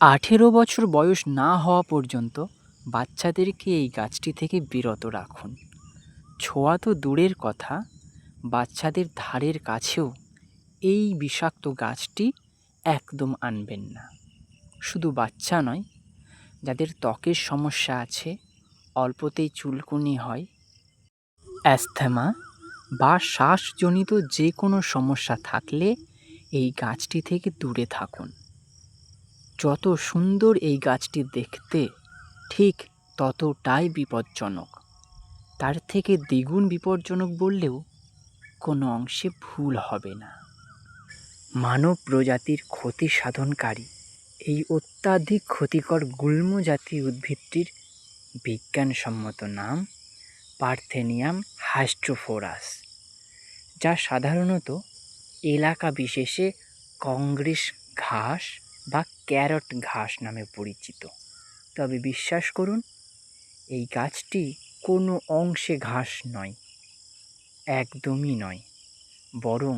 18 বছর বয়স না হওয়া পর্যন্ত বাচ্চাদেরকে এই গাছটি থেকে বিরত রাখুন। ছোঁয়া তো দূরের কথা, বাচ্চাদের ধারের কাছেও এই বিষাক্ত গাছটি একদম আনবেন না। শুধু বাচ্চা নয়, যাদের ত্বকের সমস্যা আছে, অল্পতেই চুলকুনি হয়, অ্যাস্থমা বা শ্বাসজনিত যে কোনো সমস্যা থাকলে এই গাছটি থেকে দূরে থাকুন। যত সুন্দর এই গাছটি দেখতে, ঠিক ততটাই বিপজ্জনক। তার থেকে দ্বিগুণ বিপজ্জনক বললেও কোনো অংশে ভুল হবে না। মানব প্রজাতির ক্ষতি সাধনকারী এই অত্যাধিক ক্ষতিকর গুল্ম জাতীয় উদ্ভিদটির বিজ্ঞানসম্মত নাম পার্থেনিয়াম হাইস্ট্রোফোরাস, যা সাধারণত এলাকা বিশেষে কংগ্রেস ঘাস বা ক্যারট ঘাস নামে পরিচিত। তবে বিশ্বাস করুন, এই গাছটি কোনো অংশে ঘাস নয়, একদমই নয়, বরং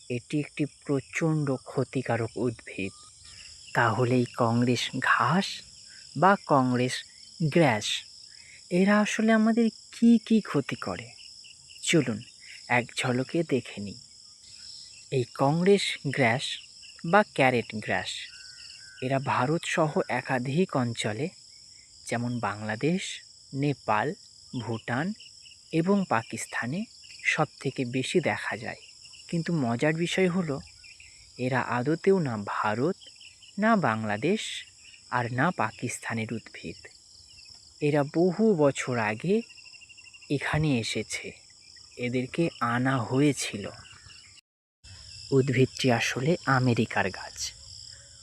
এটি একটি প্রচণ্ড ক্ষতিকারক উদ্ভিদ। তাহলে এই কংগ্রেস ঘাস বা কংগ্রেস গ্রাস এরা আসলে আমাদের কি কি ক্ষতি করে, চলুন এক ঝলকে দেখে নিই। এই কংগ্রেস গ্রাস বা ক্যারেট গ্রাস এরা ভারত সহ একাধিক অঞ্চলে, যেমন বাংলাদেশ, নেপাল, ভুটান এবং পাকিস্তানে সবথেকে বেশি দেখা যায়। কিন্তু মজার বিষয় হলো, এরা আদতেও না ভারত, না বাংলাদেশ আর না পাকিস্তানের উদ্ভিদ। এরা বহু বছর আগে এখানে এসেছে, এদেরকে আনা হয়েছিল। উদ্ভিদটি আসলে আমেরিকার গাছ।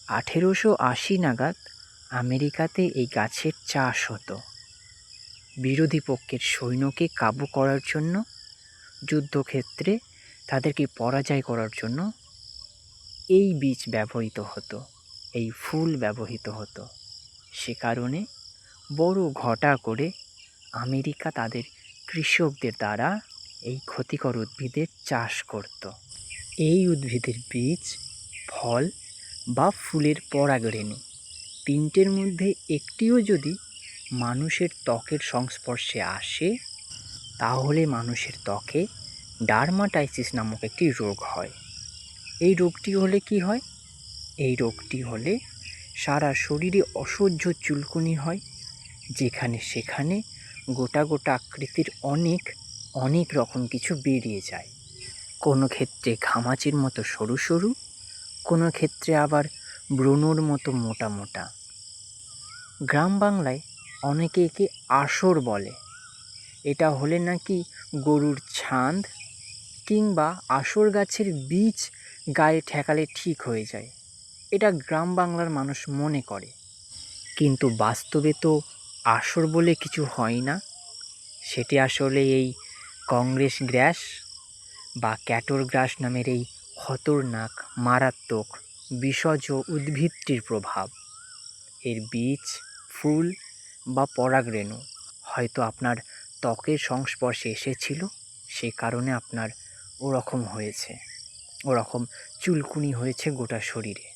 1880 নাগাদ আমেরিকাতে এই গাছের চাষ হতো। বিরোধী পক্ষের সৈন্যকে কাবু করার জন্য, যুদ্ধক্ষেত্রে তাদেরকে পরাজয় করার জন্য এই বীজ ব্যবহৃত হতো, এই ফুল ব্যবহৃত হতো। সে কারণে বড় ঘটা করে আমেরিকা তাদের কৃষকদের দ্বারা এই ক্ষতিকর উদ্ভিদের চাষ করত। এই উদ্ভিদের বীজ, ফল বা ফুলের পরাগরেণু তিনটের মধ্যে একটিও যদি মানুষের ত্বকের সংস্পর্শে আসে, তাহলে মানুষের ত্বকে ডার্মাটাইসিস নামক একটি রোগ হয়। এই রোগটি হলে কি হয়? এই রোগটি হলে সারা শরীরে অসহ্য চুলকুনি হয়, যেখানে সেখানে গোটা গোটা আকৃতির অনেক রকম কিছু বেরিয়ে যায়। কোনো ক্ষেত্রে ঘামাচির মতো সরু সরু, কোনো ক্ষেত্রে আবার ব্রণর মতো মোটা মোটা। গ্রাম বাংলায় অনেকে একে আসর বলে। এটা হলে নাকি গরুর ছান্দ কিংবা আসর গাছের বীজ গায়ে ঠেকালে ঠিক হয়ে যায়, এটা গ্রাম বাংলার মানুষ মনে করে। কিন্তু বাস্তবে তো আসর বলে কিছু হয় না। সেটি আসলে এই কংগ্রেস গ্রাস বা ক্যাটর গ্রাস নামের এই খতরনাক, মারাত্মক, বিষজ উদ্ভিদটির প্রভাব। এর বীজ, ফুল বা পরাগরেণু হয়তো আপনার ত্বকের সংস্পর্শে এসেছিল, সে কারণে আপনার ওরকম হয়েছে, ওরকম চুলকুনি হয়েছে গোটা শরীরে,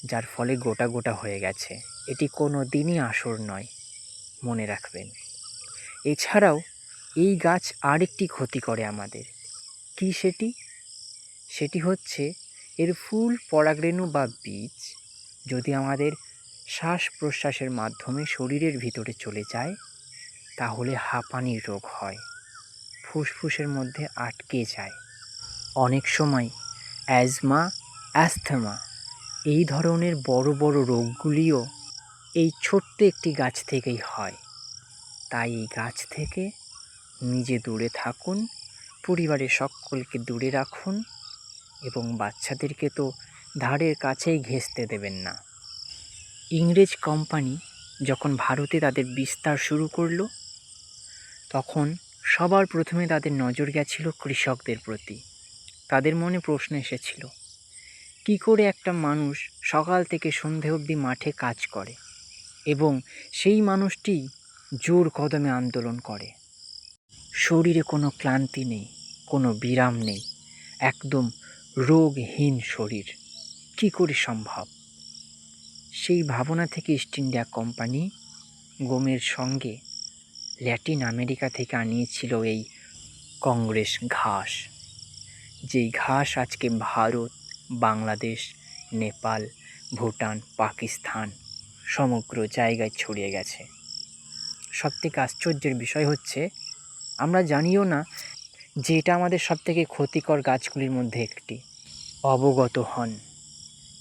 যার ফলে গোটা গোটা হয়ে গেছে। এটি কোনো দিনই আসর নয়, মনে রাখবেন। এছাড়াও এই গাছ আরেকটি ক্ষতি করে আমাদের। কি সেটি? সেটি হচ্ছে এর ফুল, পরাগরেণু বা বীজ যদি আমাদের শ্বাস প্রশ্বাসের মাধ্যমে শরীরের ভিতরে চলে যায়, তাহলে হাঁপানির রোগ হয়, ফুসফুসের মধ্যে আটকে যায়। অনেক সময় অ্যাজমা, অ্যাস্থমা এই ধরনের বড় বড় রোগগুলিও এই ছোট্ট একটি গাছ থেকেই হয়। তাই এই গাছ থেকে নিজে দূরে থাকুন, পরিবারের সকলকে দূরে রাখুন এবং বাচ্চাদেরকে তো ধারের কাছেই ঘেঁষতে দেবেন না। ইংরেজ কোম্পানি যখন ভারতে তাদের বিস্তার শুরু করলো, তখন সবার প্রথমে তাদের নজর গেছিল কৃষকদের প্রতি। তাদের মনে প্রশ্ন এসেছিল, কী করে একটা মানুষ সকাল থেকে সন্ধে অবধি মাঠে কাজ করে এবং সেই মানুষটি জোর কদমে আন্দোলন করে, শরীরে কোনো ক্লান্তি নেই, কোনো বিরাম নেই, একদম রোগহীন শরীর, কী করে সম্ভব? সেই ভাবনা থেকে ইস্ট ইন্ডিয়া কোম্পানি গমের সঙ্গে ল্যাটিন আমেরিকা থেকে আনিয়েছিল এই কংগ্রেস ঘাস, যেই ঘাস আজকে ভারত, বাংলাদেশ, নেপাল, ভুটান, পাকিস্তান সমগ্র জায়গায় ছড়িয়ে গেছে। সবথেকে আশ্চর্যের বিষয় হচ্ছে আমরা জানিও না যে এটা আমাদের সবথেকে ক্ষতিকর গাছগুলির মধ্যে একটি। অবগত হন,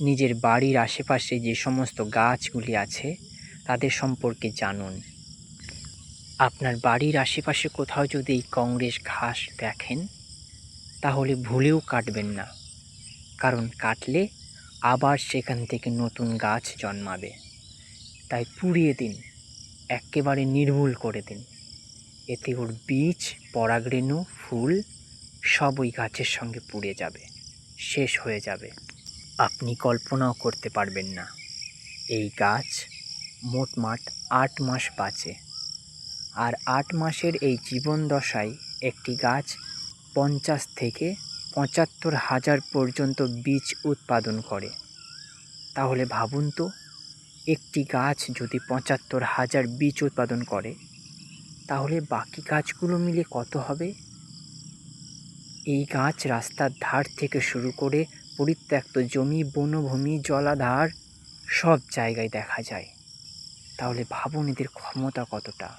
নিজের বাড়ির আশেপাশে যে সমস্ত গাছগুলি আছে তাদের সম্পর্কে জানুন। আপনার বাড়ির আশেপাশে কোথাও যদি এই কংগ্রেস ঘাস দেখেন তাহলে ভুলেও কাটবেন না, কারণ কাটলে আবার সেখান থেকে নতুন গাছ জন্মাবে। তাই পুড়িয়ে দিন, একেবারে নির্মূল করে দিন। এতে ওর বীজ, পরাগরেণু, ফুল সব ওই গাছের সঙ্গে পুড়ে যাবে, শেষ হয়ে যাবে। আপনি কল্পনাও করতে পারবেন না এই গাছ মোটমাট 8 মাস বাঁচে, আর 8 মাসের এই জীবন দশায় একটি গাছ 50 থেকে 75,000 পর্যন্ত বীজ উৎপাদন করে। তাহলে ভাবুন তো, একটি গাছ যদি 75,000 বীজ উৎপাদন করে তাহলে বাকি গাছগুলো মিলে কত হবে? এই গাছ রাস্তার ধার থেকে শুরু করে পরিত্যক্ত জমি, বনভূমি, জলাধার সব জায়গায় দেখা যায়। তাহলে ভাবুন এদের ক্ষমতা কতটা।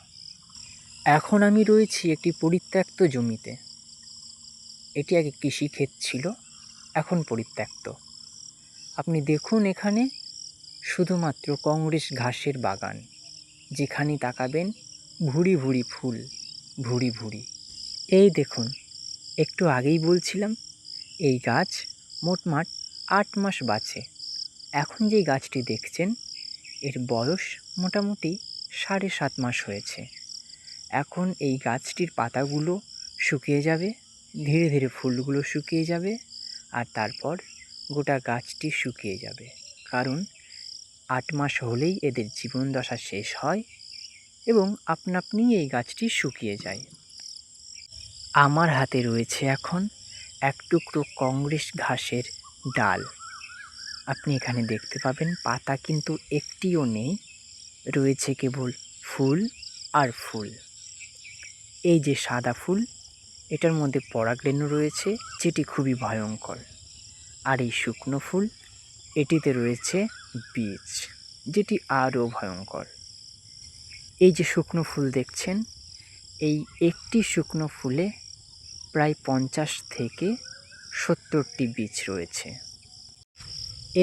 এখন আমি রয়েছি একটি পরিত্যক্ত জমিতে। এটি আগে কৃষিক্ষেত ছিল, এখন পরিত্যক্ত। আপনি দেখুন এখানে শুধুমাত্র কংগ্রেস ঘাসের বাগান, যেখানে তাকাবেন ভুরি ভুরি ফুল, ভুরি ভুরি। এই দেখুন, একটু আগেই বলছিলাম এই গাছ মোটমাট 8 মাস বাঁচে। এখন যেই গাছটি দেখছেন এর বয়স মোটামুটি 7.5 মাস হয়েছে। এখন এই গাছটির পাতাগুলো শুকিয়ে যাবে, ধীরে ধীরে ফুলগুলো শুকিয়ে যাবে, আর তারপর গোটা গাছটি শুকিয়ে যাবে। কারণ 8 মাস হলেই এদের জীবন দশা শেষ হয় এবং আপনা আপনিই এই গাছটি শুকিয়ে যায়। আমার হাতে রয়েছে এখন এক টুকরো কংগ্রেস ঘাসের ডাল। আপনি এখানে দেখতে পাবেন পাতা কিন্তু একটিও নেই, রয়েছে কেবল ফুল আর ফুল। এই যে সাদা ফুল, এটার মধ্যে পরাগরেণু রয়েছে, যেটি খুবই ভয়ঙ্কর। আর এই শুকনো ফুল, এটিতে রয়েছে বীজ, যেটি আরও ভয়ঙ্কর। এই যে শুকনো ফুল দেখছেন, এই একটি শুকনো ফুলে প্রায় 50 থেকে 70টি বীজ রয়েছে।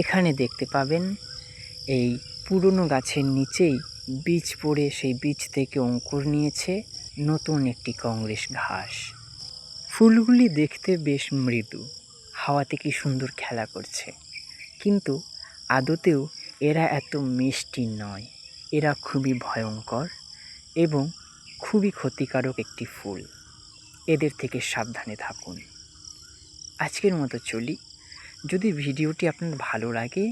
এখানে দেখতে পাবেন এই পুরনো গাছের নিচেই বীজ পড়ে সেই বীজ থেকে অঙ্কুর নিয়েছে নতুন একটি কংগ্রেস ঘাস। ফুলগুলি দেখতে বেশ মৃদু, হাওয়াতে কি সুন্দর খেলা করছে, কিন্তু আদতেও এরা এত মিষ্টি নয়। এরা খুবই ভয়ঙ্কর এবং খুবই ক্ষতিকারক একটি ফুল। এদের থেকে সাবধানে থাকুন। আজকের মতো চলি। যদি ভিডিওটি আপনার ভালো লাগে,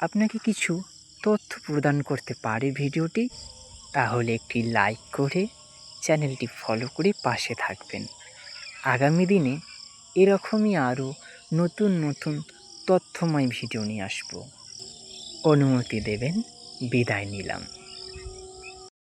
আপনাকে কিছু তথ্য প্রদান করতে পারে ভিডিওটি, তাহলে একটি লাইক করে চ্যানেলটি ফলো করে পাশে থাকবেন। আগামী দিনে এরকমই আরও নতুন নতুন তথ্যময় ভিডিও নিয়ে আসব। অনুমতি দেবেন, বিদায় নিলাম।